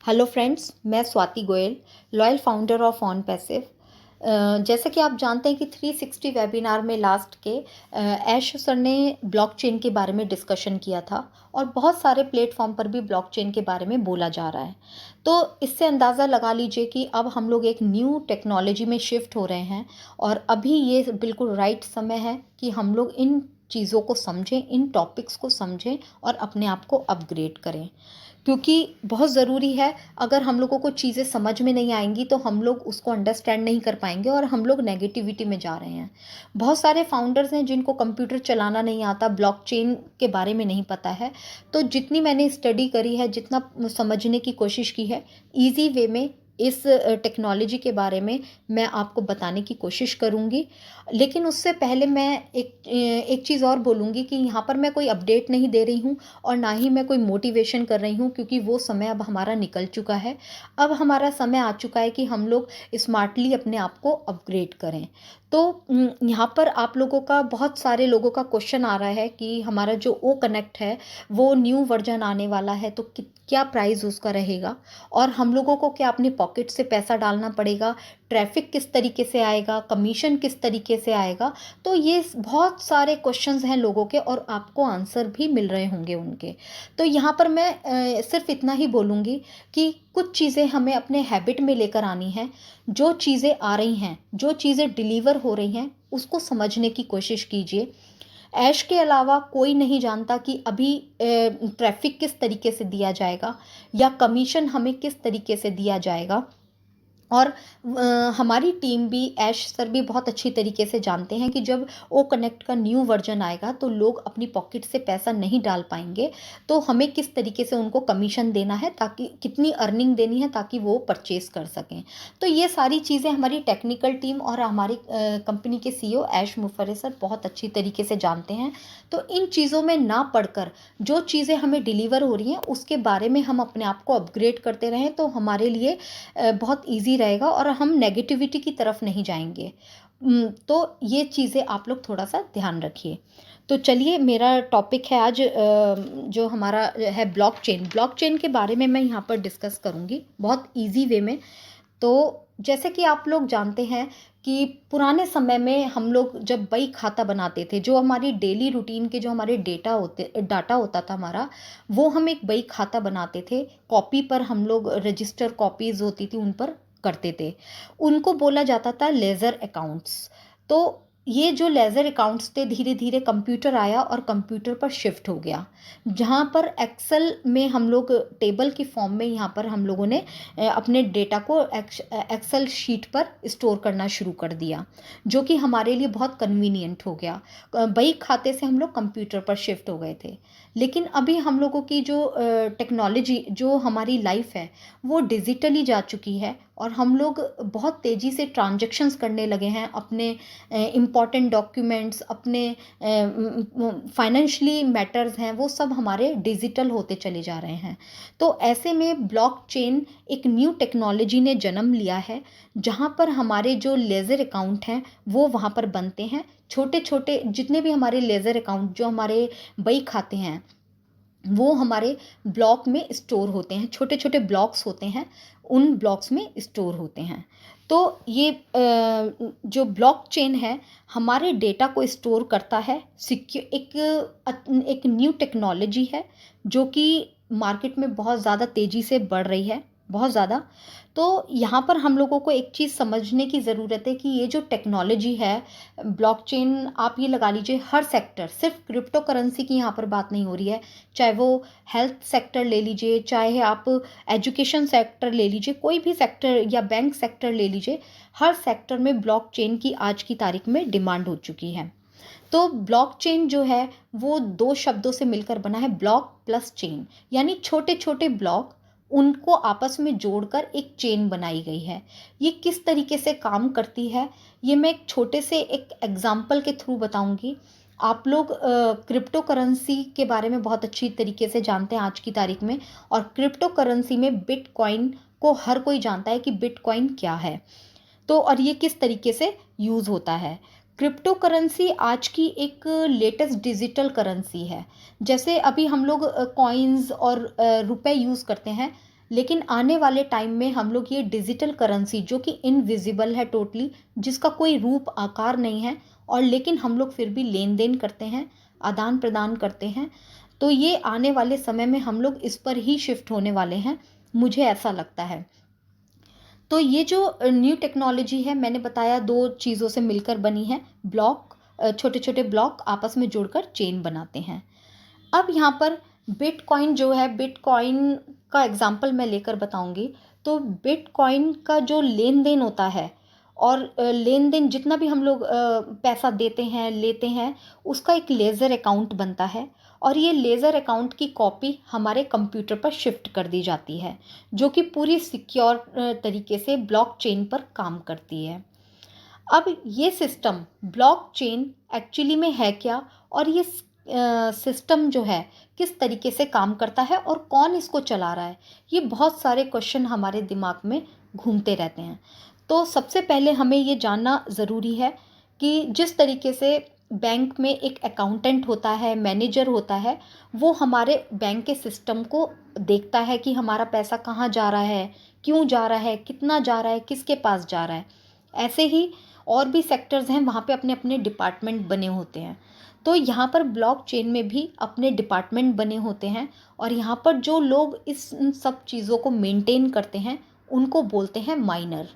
Hello friends, मैं Swati Goyal, loyal founder of on passive. जैसा कि आप जानते हैं कि 360 वेबिनार में लास्ट के ऐश सर ने ब्लॉकचेन के बारे में डिस्कशन किया था और बहुत सारे प्लेटफॉर्म पर भी ब्लॉकचेन के बारे में बोला जा रहा है। तो इससे अंदाज़ा लगा लीजिए कि अब हम लोग एक न्यू टेक्नोलॉजी में शिफ्ट हो रहे हैं और अभी ये बिल्कुल राइट समय है कि हम लोग इन चीज़ों को समझें, इन टॉपिक्स को समझें और अपने आप को अपग्रेड करें, क्योंकि बहुत ज़रूरी है। अगर हम लोगों को चीज़ें समझ में नहीं आएंगी तो हम लोग उसको अंडरस्टैंड नहीं कर पाएंगे और हम लोग नेगेटिविटी में जा रहे हैं। बहुत सारे फाउंडर्स हैं जिनको कंप्यूटर चलाना नहीं आता, ब्लॉकचेन के बारे में नहीं पता है। तो जितनी मैंने स्टडी करी है, जितना समझने की कोशिश की है, ईजी वे में इस टेक्नोलॉजी के बारे में मैं आपको बताने की कोशिश करूँगी। लेकिन उससे पहले मैं एक चीज़ और बोलूँगी कि यहाँ पर मैं कोई अपडेट नहीं दे रही हूँ और ना ही मैं कोई मोटिवेशन कर रही हूँ, क्योंकि वो समय अब हमारा निकल चुका है। अब हमारा समय आ चुका है कि हम लोग स्मार्टली अपने आप को अपग्रेड करें। तो यहाँ पर आप लोगों का, बहुत सारे लोगों का क्वेश्चन आ रहा है कि हमारा जो ओ कनेक्ट है वो न्यू वर्जन आने वाला है, तो क्या प्राइस उसका रहेगा और हम लोगों को क्या अपने पॉकेट से पैसा डालना पड़ेगा, ट्रैफिक किस तरीके से आएगा, कमीशन किस तरीके से आएगा। तो ये बहुत सारे क्वेश्चंस हैं लोगों के और आपको आंसर भी मिल रहे होंगे उनके। तो यहाँ पर मैं सिर्फ इतना ही बोलूँगी कि कुछ चीज़ें हमें अपने हैबिट में लेकर आनी है। जो चीज़ें आ रही हैं, जो चीज़ें डिलीवर हो रही हैं, उसको समझने की कोशिश कीजिए। ऐश के अलावा कोई नहीं जानता कि अभी ट्रैफिक किस तरीके से दिया जाएगा या कमीशन हमें किस तरीके से दिया जाएगा। और हमारी टीम भी, ऐश सर भी बहुत अच्छी तरीके से जानते हैं कि जब ओ कनेक्ट का न्यू वर्जन आएगा तो लोग अपनी पॉकेट से पैसा नहीं डाल पाएंगे। तो हमें किस तरीके से उनको कमीशन देना है, ताकि कितनी अर्निंग देनी है ताकि वो परचेस कर सकें। तो ये सारी चीज़ें हमारी टेक्निकल टीम और हमारी कंपनी के सीईओ ऐश मुफर्रे सर बहुत अच्छी तरीके से जानते हैं। तो इन चीज़ों में ना पढ़कर जो चीज़ें हमें डिलीवर हो रही हैं उसके बारे में हम अपने आप को अपग्रेड करते रहें तो हमारे लिए बहुत ईजी रहेगा और हम नेगेटिविटी की तरफ नहीं जाएंगे। तो ये चीज़ें आप लोग थोड़ा सा ध्यान रखिए। तो चलिए, मेरा टॉपिक है आज जो हमारा है ब्लॉकचेन। ब्लॉकचेन के बारे में मैं यहाँ पर डिस्कस करूँगी बहुत इजी वे में। तो जैसे कि आप लोग जानते हैं कि पुराने समय में हम लोग जब बही खाता बनाते थे, जो हमारी डेली रूटीन के जो हमारे डाटा होता था हमारा, वो हम एक बही खाता बनाते थे। कॉपी पर हम लोग, रजिस्टर कॉपीज़ होती थी, उन पर करते थे। उनको बोला जाता था लेज़र अकाउंट्स। तो ये जो लेज़र अकाउंट्स थे, धीरे धीरे कंप्यूटर आया और कंप्यूटर पर शिफ्ट हो गया, जहाँ पर एक्सेल में हम लोग टेबल की फॉर्म में यहाँ पर हम लोगों ने अपने डेटा को एक्सेल शीट पर स्टोर करना शुरू कर दिया, जो कि हमारे लिए बहुत कन्वीनियंट हो गया। बही खाते से हम लोग कंप्यूटर पर शिफ्ट हो गए थे। लेकिन अभी हम लोगों की जो टेक्नोलॉजी, जो हमारी लाइफ है, वो डिजिटली जा चुकी है और हम लोग बहुत तेज़ी से ट्रांजैक्शंस करने लगे हैं। अपने इम्पॉर्टेंट डॉक्यूमेंट्स, अपने फाइनेंशियली मैटर्स हैं, वो सब हमारे डिजिटल होते चले जा रहे हैं। तो ऐसे में ब्लॉकचेन एक न्यू टेक्नोलॉजी ने जन्म लिया है, जहाँ पर हमारे जो लेज़र अकाउंट हैं वो वहाँ पर बनते हैं। छोटे छोटे जितने भी हमारे लेज़र अकाउंट, जो हमारे बही खाते हैं, वो हमारे ब्लॉक में स्टोर होते हैं। छोटे छोटे ब्लॉक्स होते हैं, उन ब्लॉक्स में स्टोर होते हैं। तो ये जो ब्लॉकचेन है हमारे डेटा को स्टोर करता है। एक न्यू टेक्नोलॉजी है जो कि मार्केट में बहुत ज़्यादा तेज़ी से बढ़ रही है, बहुत ज़्यादा। तो यहाँ पर हम लोगों को एक चीज़ समझने की ज़रूरत है कि ये जो टेक्नोलॉजी है ब्लॉकचेन, आप ये लगा लीजिए हर सेक्टर, सिर्फ क्रिप्टो करेंसी की यहाँ पर बात नहीं हो रही है। चाहे वो हेल्थ सेक्टर ले लीजिए, चाहे आप एजुकेशन सेक्टर ले लीजिए, कोई भी सेक्टर, या बैंक सेक्टर ले लीजिए, हर सेक्टर में ब्लॉकचेन की आज की तारीख में डिमांड हो चुकी है। तो ब्लॉकचेन जो है वो दो शब्दों से मिलकर बना है, ब्लॉक प्लस चेन, यानी छोटे छोटे ब्लॉक, उनको आपस में जोड़कर एक चेन बनाई गई है। ये किस तरीके से काम करती है, ये मैं एक छोटे से एक एग्जाम्पल के थ्रू बताऊंगी। आप लोग क्रिप्टो करेंसी के बारे में बहुत अच्छी तरीके से जानते हैं आज की तारीख में, और क्रिप्टो करेंसी में बिटकॉइन को हर कोई जानता है कि बिटकॉइन क्या है। तो और ये किस तरीके से यूज़ होता है। क्रिप्टो करेंसी आज की एक लेटेस्ट डिजिटल करेंसी है। जैसे अभी हम लोग कॉइन्स और रुपए यूज़ करते हैं, लेकिन आने वाले टाइम में हम लोग ये डिजिटल करेंसी जो कि इनविजिबल है टोटली, जिसका कोई रूप आकार नहीं है, और लेकिन हम लोग फिर भी लेन देन करते हैं, आदान प्रदान करते हैं, तो ये आने वाले समय में हम लोग इस पर ही शिफ्ट होने वाले हैं, मुझे ऐसा लगता है। तो ये जो न्यू टेक्नोलॉजी है, मैंने बताया दो चीज़ों से मिलकर बनी है। ब्लॉक, छोटे छोटे ब्लॉक आपस में जुड़कर चेन बनाते हैं। अब यहाँ पर बिटकॉइन जो है, बिटकॉइन का एग्जांपल मैं लेकर बताऊंगी। तो बिटकॉइन का जो लेन देन होता है, और लेन देन जितना भी हम लोग पैसा देते हैं लेते हैं, उसका एक लेज़र अकाउंट बनता है, और ये लेज़र अकाउंट की कॉपी हमारे कंप्यूटर पर शिफ्ट कर दी जाती है, जो कि पूरी सिक्योर तरीके से ब्लॉकचेन पर काम करती है। अब ये सिस्टम ब्लॉकचेन एक्चुअली में है क्या, और ये सिस्टम जो है किस तरीके से काम करता है, और कौन इसको चला रहा है, ये बहुत सारे क्वेश्चन हमारे दिमाग में घूमते रहते हैं। तो सबसे पहले हमें ये जानना ज़रूरी है कि जिस तरीके से बैंक में एक अकाउंटेंट होता है, मैनेजर होता है, वो हमारे बैंक के सिस्टम को देखता है कि हमारा पैसा कहाँ जा रहा है, क्यों जा रहा है, कितना जा रहा है, किसके पास जा रहा है। ऐसे ही और भी सेक्टर्स हैं, वहाँ पे अपने अपने डिपार्टमेंट बने होते हैं। तो यहाँ पर ब्लॉकचेन में भी अपने डिपार्टमेंट बने होते हैं, और यहाँ पर जो लोग इन सब चीज़ों को मेंटेन करते हैं उनको बोलते हैं माइनर।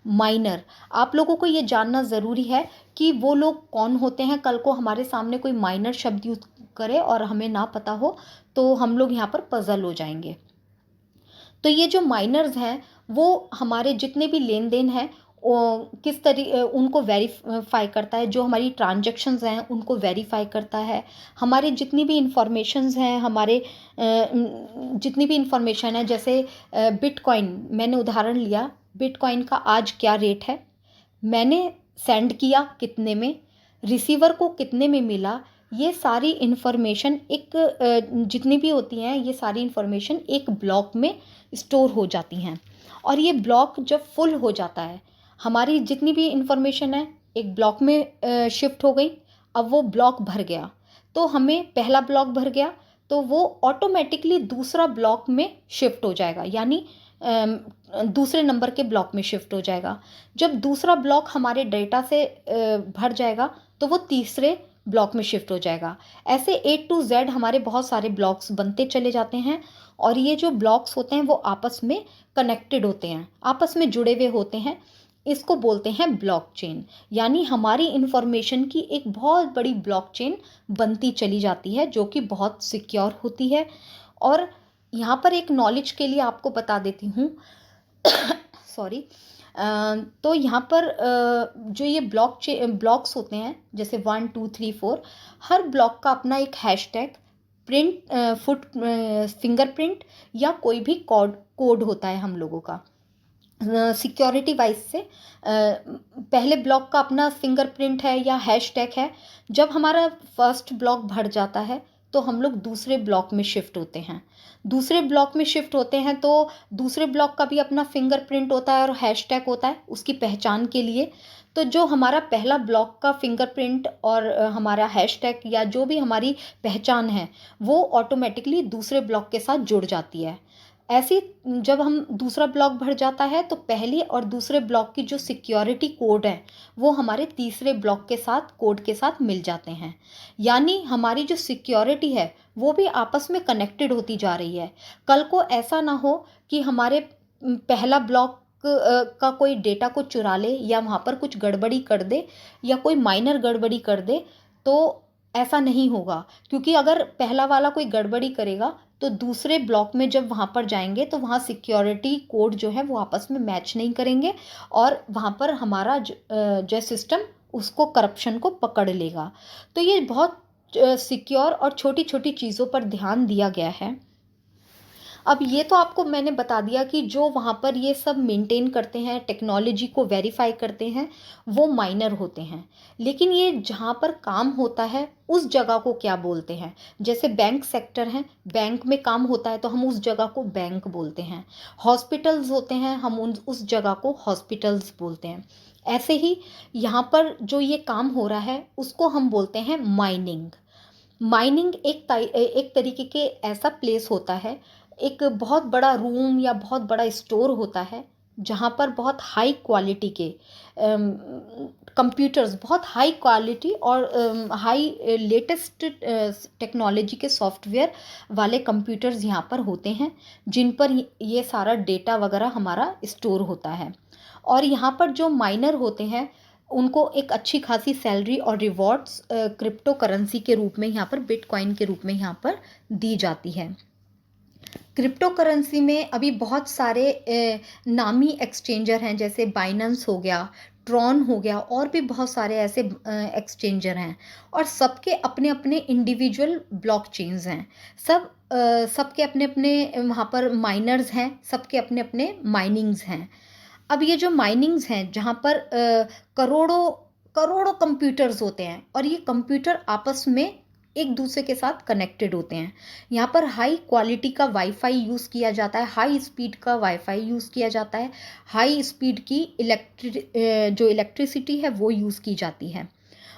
माइनर, आप लोगों को ये जानना ज़रूरी है कि वो लोग कौन होते हैं। कल को हमारे सामने कोई माइनर शब्द यूज़ करे और हमें ना पता हो, तो हम लोग यहाँ पर पजल हो जाएंगे। तो ये जो माइनर्स हैं, वो हमारे जितने भी लेन देन हैं उनको वेरीफाई करता है, जो हमारी ट्रांजैक्शंस हैं उनको वेरीफाई करता है। हमारे जितनी भी इंफॉर्मेशंस हैं, हमारे जितनी भी इंफॉर्मेशन है, जैसे बिटकॉइन मैंने उदाहरण लिया, बिटकॉइन का आज क्या रेट है, मैंने सेंड किया कितने में, रिसीवर को कितने में मिला, ये सारी इन्फॉर्मेशन जितनी भी होती हैं, ये सारी इन्फॉर्मेशन एक ब्लॉक में स्टोर हो जाती हैं। और ये ब्लॉक जब फुल हो जाता है, हमारी जितनी भी इन्फॉर्मेशन है एक ब्लॉक में शिफ्ट हो गई, अब वो ब्लॉक भर गया, तो हमें पहला ब्लॉक भर गया, तो वो ऑटोमेटिकली दूसरा ब्लॉक में शिफ्ट हो जाएगा, यानी दूसरे नंबर के ब्लॉक में शिफ्ट हो जाएगा। जब दूसरा ब्लॉक हमारे डेटा से भर जाएगा, तो वो तीसरे ब्लॉक में शिफ्ट हो जाएगा। ऐसे A to Z हमारे बहुत सारे ब्लॉक्स बनते चले जाते हैं, और ये जो ब्लॉक्स होते हैं वो आपस में कनेक्टेड होते हैं, आपस में जुड़े हुए होते हैं। इसको बोलते हैं ब्लॉकचेन, यानी हमारी इंफॉर्मेशन की एक बहुत बड़ी ब्लॉकचेन बनती चली जाती है, जो कि बहुत सिक्योर होती है। और यहाँ पर एक नॉलेज के लिए आपको बता देती हूँ सॉरी। तो यहाँ पर जो ये ब्लॉक्स होते हैं, जैसे 1 2 3 4, हर ब्लॉक का अपना एक हैशटैग, प्रिंट फुट फिंगरप्रिंट या कोई भी कोड होता है हम लोगों का। सिक्योरिटी वाइज से पहले ब्लॉक का अपना फिंगरप्रिंट है या हैशटैग है। जब हमारा फर्स्ट ब्लॉक भर जाता है, तो हम लोग दूसरे ब्लॉक में शिफ्ट होते हैं। दूसरे ब्लॉक में शिफ्ट होते हैं तो दूसरे ब्लॉक का भी अपना फिंगरप्रिंट होता है और हैशटैग होता है उसकी पहचान के लिए। तो जो हमारा पहला ब्लॉक का फिंगरप्रिंट और हमारा हैशटैग या जो भी हमारी पहचान है, वो ऑटोमेटिकली दूसरे ब्लॉक के साथ जुड़ जाती है। ऐसी जब हम दूसरा ब्लॉक भर जाता है, तो पहले और दूसरे ब्लॉक की जो सिक्योरिटी कोड है, वो हमारे तीसरे ब्लॉक के साथ कोड के साथ मिल जाते हैं। यानी हमारी जो सिक्योरिटी है वो भी आपस में कनेक्टेड होती जा रही है। कल को ऐसा ना हो कि हमारे पहला ब्लॉक का कोई डेटा को चुरा ले, या वहाँ पर कुछ गड़बड़ी कर दे, या कोई माइनर गड़बड़ी कर दे। तो ऐसा नहीं होगा, क्योंकि अगर पहला वाला कोई गड़बड़ी करेगा, तो दूसरे ब्लॉक में जब वहाँ पर जाएंगे, तो वहाँ सिक्योरिटी कोड जो है वो आपस में मैच नहीं करेंगे, और वहाँ पर हमारा जो सिस्टम उसको करप्शन को पकड़ लेगा। तो ये बहुत सिक्योर और छोटी छोटी चीज़ों पर ध्यान दिया गया है। अब ये तो आपको मैंने बता दिया कि जो वहाँ पर ये सब मेंटेन करते हैं, टेक्नोलॉजी को वेरीफाई करते हैं, वो माइनर होते हैं। लेकिन ये जहाँ पर काम होता है उस जगह को क्या बोलते हैं? जैसे बैंक सेक्टर है, बैंक में काम होता है तो हम उस जगह को बैंक बोलते हैं। हॉस्पिटल्स होते हैं, हम उस जगह को हॉस्पिटल्स बोलते हैं। ऐसे ही यहाँ पर जो ये काम हो रहा है उसको हम बोलते हैं माइनिंग। माइनिंग एक तरीके के ऐसा प्लेस होता है एक बहुत बड़ा रूम या बहुत बड़ा स्टोर होता है जहाँ पर बहुत हाई क्वालिटी के कंप्यूटर्स, बहुत हाई क्वालिटी और हाई लेटेस्ट टेक्नोलॉजी के सॉफ्टवेयर वाले कंप्यूटर्स यहाँ पर होते हैं, जिन पर ये सारा डेटा वगैरह हमारा स्टोर होता है। और यहाँ पर जो माइनर होते हैं उनको एक अच्छी खासी सैलरी और रिवॉर्ड्स क्रिप्टो करेंसी के रूप में यहाँ पर, बिटकॉइन के रूप में यहाँ पर दी जाती है। क्रिप्टो करेंसी में अभी बहुत सारे नामी एक्सचेंजर हैं, जैसे बाइनेंस हो गया, ट्रॉन हो गया, और भी बहुत सारे ऐसे एक्सचेंजर हैं, और सबके अपने अपने इंडिविजुअल ब्लॉकचेन्स हैं। सबके अपने अपने वहाँ पर माइनर्स हैं, सबके अपने अपने माइनिंग्स हैं। अब ये जो माइनिंग्स हैं जहाँ पर करोड़ों करोड़ों कंप्यूटर्स होते हैं, और ये कंप्यूटर आपस में एक दूसरे के साथ कनेक्टेड होते हैं। यहाँ पर हाई क्वालिटी का वाईफाई यूज़ किया जाता है, हाई स्पीड का वाईफाई यूज़ किया जाता है, हाई स्पीड की जो इलेक्ट्रिसिटी है वो यूज़ की जाती है,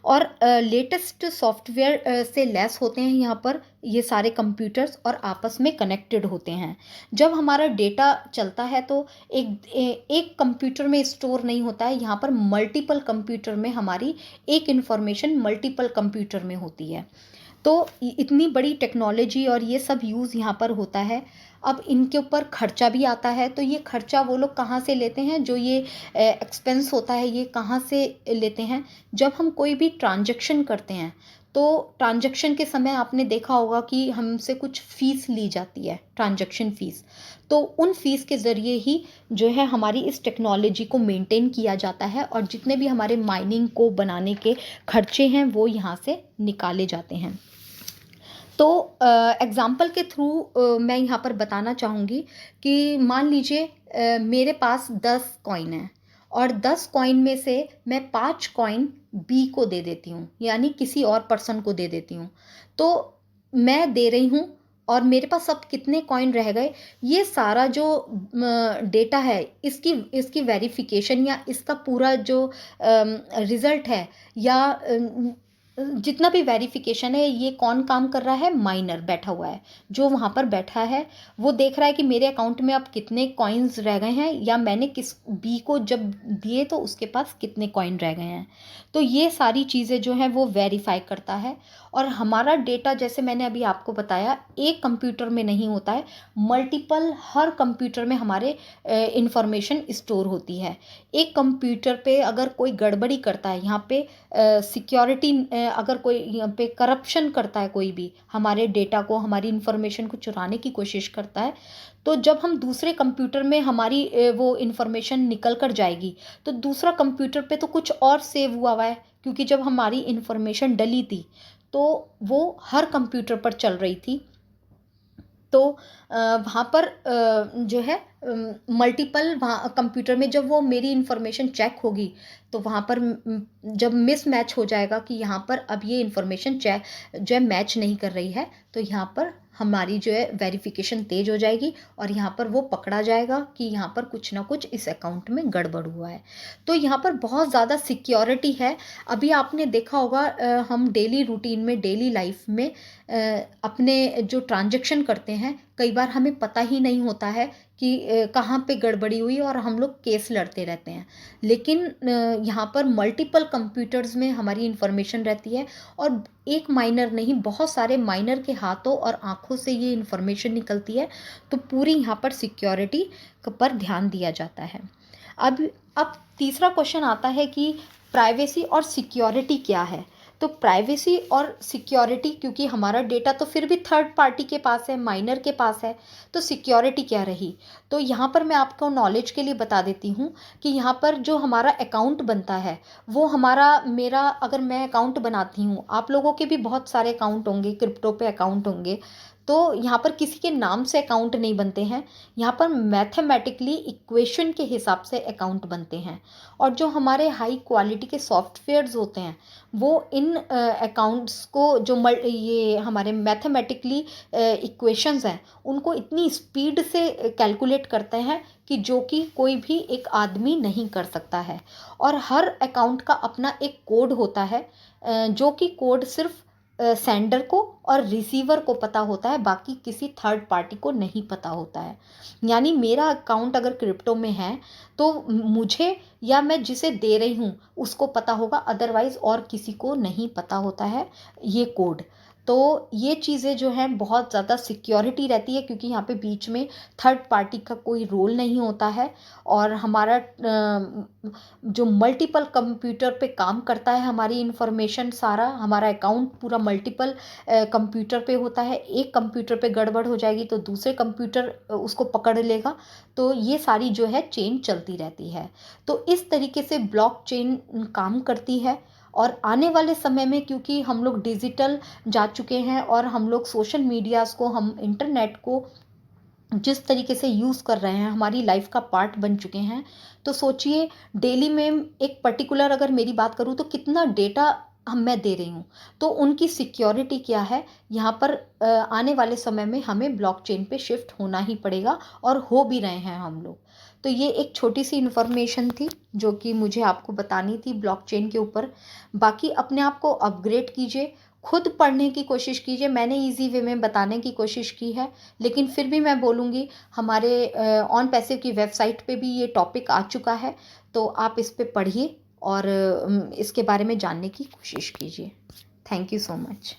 और लेटेस्ट सॉफ्टवेयर से लैस होते हैं यहाँ पर ये सारे कंप्यूटर्स, और आपस में कनेक्टेड होते हैं। जब हमारा डेटा चलता है तो एक कंप्यूटर में स्टोर नहीं होता है, यहाँ पर मल्टीपल कंप्यूटर में हमारी एक इंफॉर्मेशन मल्टीपल कंप्यूटर में होती है। तो इतनी बड़ी टेक्नोलॉजी और ये सब यूज़ यहाँ पर होता है। अब इनके ऊपर खर्चा भी आता है, तो ये खर्चा वो लोग कहाँ से लेते हैं, जो ये एक्सपेंस होता है ये कहाँ से लेते हैं? जब हम कोई भी ट्रांजैक्शन करते हैं तो ट्रांजैक्शन के समय आपने देखा होगा कि हमसे कुछ फ़ीस ली जाती है, ट्रांजैक्शन फ़ीस। तो उन फ़ीस के ज़रिए ही जो है हमारी इस टेक्नोलॉजी को मेंटेन किया जाता है, और जितने भी हमारे माइनिंग को बनाने के खर्चे हैं वो यहाँ से निकाले जाते हैं। तो एग्ज़ाम्पल के थ्रू मैं यहाँ पर बताना चाहूँगी कि मान लीजिए मेरे पास 10 कॉइन हैं, और 10 कॉइन में से मैं 5 कॉइन बी को दे देती हूँ, यानी किसी और पर्सन को दे देती हूँ। तो मैं दे रही हूँ, और मेरे पास अब कितने कॉइन रह गए, ये सारा जो डेटा है इसकी इसकी वेरिफिकेशन, या इसका पूरा जो रिज़ल्ट है, या जितना भी वेरिफिकेशन है, ये कौन काम कर रहा है? माइनर बैठा हुआ है, जो वहाँ पर बैठा है वो देख रहा है कि मेरे अकाउंट में अब कितने कॉइन्स रह गए हैं, या मैंने किस बी को जब दिए तो उसके पास कितने कॉइन रह गए हैं। तो ये सारी चीज़ें जो हैं वो वेरीफाई करता है। और हमारा डेटा, जैसे मैंने अभी आपको बताया, एक कंप्यूटर में नहीं होता है, मल्टीपल, हर कंप्यूटर में हमारे इंफॉर्मेशन स्टोर होती है। एक कंप्यूटर पे अगर कोई गड़बड़ी करता है, यहाँ पे सिक्योरिटी, अगर कोई यहाँ पे करप्शन करता है, कोई भी हमारे डेटा को, हमारी इन्फॉर्मेशन को चुराने की कोशिश करता है, तो जब हम दूसरे कंप्यूटर में हमारी वो इन्फॉर्मेशन निकल कर जाएगी, तो दूसरा कंप्यूटर पे तो कुछ और सेव हुआ है, क्योंकि जब हमारी इन्फॉर्मेशन डली थी तो वो हर कंप्यूटर पर चल रही थी। तो वहाँ पर जो है मल्टीपल, वहाँ कंप्यूटर में जब वो मेरी इन्फॉर्मेशन चेक होगी, तो वहाँ पर जब मिस मैच हो जाएगा कि यहाँ पर अब ये इन्फॉर्मेशन जो है मैच नहीं कर रही है, तो यहाँ पर हमारी जो है वेरिफिकेशन तेज़ हो जाएगी, और यहाँ पर वो पकड़ा जाएगा कि यहाँ पर कुछ ना कुछ इस अकाउंट में गड़बड़ हुआ है। तो यहाँ पर बहुत ज़्यादा सिक्योरिटी है। अभी आपने देखा होगा हम डेली रूटीन में, डेली लाइफ में अपने जो ट्रांजैक्शन करते हैं, कई बार हमें पता ही नहीं होता है कि कहाँ पे गड़बड़ी हुई, और हम लोग केस लड़ते रहते हैं। लेकिन यहाँ पर मल्टीपल कंप्यूटर्स में हमारी इन्फॉर्मेशन रहती है, और एक माइनर नहीं, बहुत सारे माइनर के हाथों और आँखों से ये इन्फॉर्मेशन निकलती है। तो पूरी यहाँ पर सिक्योरिटी पर ध्यान दिया जाता है। अब तीसरा क्वेश्चन आता है कि प्राइवेसी और सिक्योरिटी क्या है? तो प्राइवेसी और सिक्योरिटी, क्योंकि हमारा डेटा तो फिर भी थर्ड पार्टी के पास है, माइनर के पास है, तो सिक्योरिटी क्या रही? तो यहाँ पर मैं आपको नॉलेज के लिए बता देती हूँ कि यहाँ पर जो हमारा अकाउंट बनता है, वो मेरा अगर मैं अकाउंट बनाती हूँ, आप लोगों के भी बहुत सारे अकाउंट होंगे, क्रिप्टो पे अकाउंट होंगे, तो यहाँ पर किसी के नाम से अकाउंट नहीं बनते हैं, यहाँ पर मैथमेटिकली इक्वेशन के हिसाब से अकाउंट बनते हैं। और जो हमारे हाई क्वालिटी के सॉफ्टवेयर्स होते हैं, वो इन अकाउंट्स को, ये हमारे मैथमेटिकली इक्वेशंस हैं, उनको इतनी स्पीड से कैलकुलेट करते हैं कि जो कि कोई भी एक आदमी नहीं कर सकता है। और हर अकाउंट का अपना एक कोड होता है, जो कि कोड सिर्फ सेंडर को और रिसीवर को पता होता है, बाकी किसी थर्ड पार्टी को नहीं पता होता है। यानी मेरा अकाउंट अगर क्रिप्टो में है तो मुझे या मैं जिसे दे रही हूँ उसको पता होगा, अदरवाइज़ और किसी को नहीं पता होता है ये कोड। तो ये चीज़ें जो हैं बहुत ज़्यादा सिक्योरिटी रहती है, क्योंकि यहाँ पे बीच में थर्ड पार्टी का कोई रोल नहीं होता है। और हमारा जो मल्टीपल कंप्यूटर पे काम करता है, हमारी इन्फॉर्मेशन सारा हमारा अकाउंट पूरा मल्टीपल कंप्यूटर पे होता है। एक कंप्यूटर पे गड़बड़ हो जाएगी तो दूसरे कंप्यूटर उसको पकड़ लेगा। तो ये सारी जो है चेन चलती रहती है। तो इस तरीके से ब्लॉकचेन काम करती है। और आने वाले समय में क्योंकि हम लोग डिजिटल जा चुके हैं और हम लोग सोशल मीडियाज़ को, हम इंटरनेट को जिस तरीके से यूज़ कर रहे हैं, हमारी लाइफ का पार्ट बन चुके हैं। तो सोचिए डेली में एक पर्टिकुलर अगर मेरी बात करूँ तो कितना डेटा मैं दे रही हूँ। तो उनकी सिक्योरिटी क्या है, यहाँ पर आने वाले समय में हमें ब्लॉकचेन पे शिफ्ट होना ही पड़ेगा, और हो भी रहे हैं हम लोग। तो ये एक छोटी सी इन्फॉर्मेशन थी जो कि मुझे आपको बतानी थी ब्लॉकचेन के ऊपर। बाकी अपने आप को अपग्रेड कीजिए, खुद पढ़ने की कोशिश कीजिए। मैंने ईज़ी वे में बताने की कोशिश की है, लेकिन फिर भी मैं बोलूँगी हमारे ऑन पैसिव की वेबसाइट पे भी ये टॉपिक आ चुका है। तो आप इस पे पढ़िए और इसके बारे में जानने की कोशिश कीजिए। Thank you so much.